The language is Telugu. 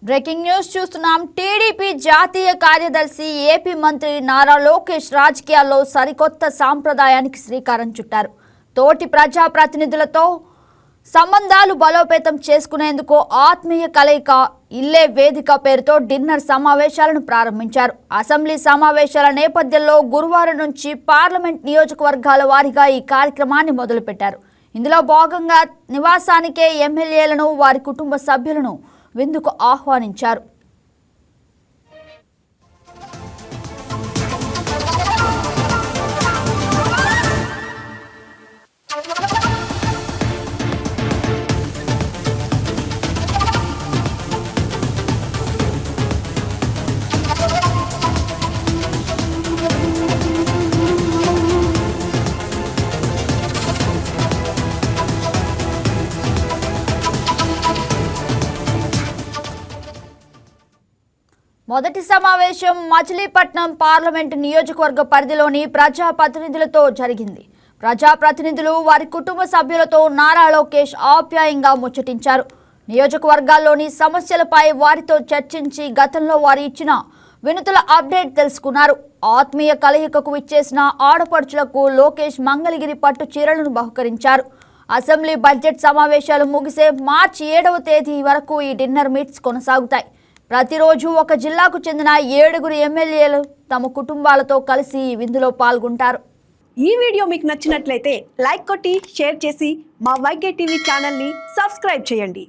బ్రేకింగ్ న్యూస్ చూస్తున్నాం. టీడీపీ జాతీయ కార్యదర్శి ఏపీ మంత్రి నారా లోకేష్ రాజకీయాల్లో సరికొత్త సాంప్రదాయానికి శ్రీకారం చుట్టారు. తోటి ప్రజా ప్రతినిధులతో సంబంధాలు బలోపేతం చేసుకునేందుకు ఆత్మీయ కలయిక ఇల్లే వేదిక పేరుతో డిన్నర్ సమావేశాలను ప్రారంభించారు. అసెంబ్లీ సమావేశాల నేపథ్యంలో గురువారం నుంచి పార్లమెంట్ నియోజకవర్గాల వారీగా ఈ కార్యక్రమాన్ని మొదలుపెట్టారు. ఇందులో భాగంగా నివాసానికే ఎమ్మెల్యేలను వారి కుటుంబ సభ్యులను విందుకు ఆహ్వానించారు. మొదటి సమావేశం మచిలీపట్నం పార్లమెంటు నియోజకవర్గ పరిధిలోని ప్రజాప్రతినిధులతో జరిగింది. ప్రజాప్రతినిధులు వారి కుటుంబ సభ్యులతో నారా లోకేష్ ఆప్యాయంగా ముచ్చటించారు. నియోజకవర్గాల్లోని సమస్యలపై వారితో చర్చించి గతంలో వారు ఇచ్చిన వినతుల అప్డేట్ తెలుసుకున్నారు. ఆత్మీయ కలయికకు విచ్చేసిన ఆడపడుచులకు లోకేష్ మంగళగిరి పట్టు చీరలను బహుకరించారు. అసెంబ్లీ బడ్జెట్ సమావేశాలు ముగిసే మార్చి 7వ తేదీ వరకు ఈ డిన్నర్ మీట్స్ కొనసాగుతాయి. ప్రతిరోజు ఒక జిల్లాకు చెందిన 7 ఎమ్మెల్యేలు తమ కుటుంబాలతో కలిసి ఈ విందులో పాల్గొంటారు. ఈ వీడియో మీకు నచ్చినట్లయితే లైక్ కొట్టి షేర్ చేసి మా వైకే టీవీ ఛానల్ని సబ్స్క్రైబ్ చేయండి.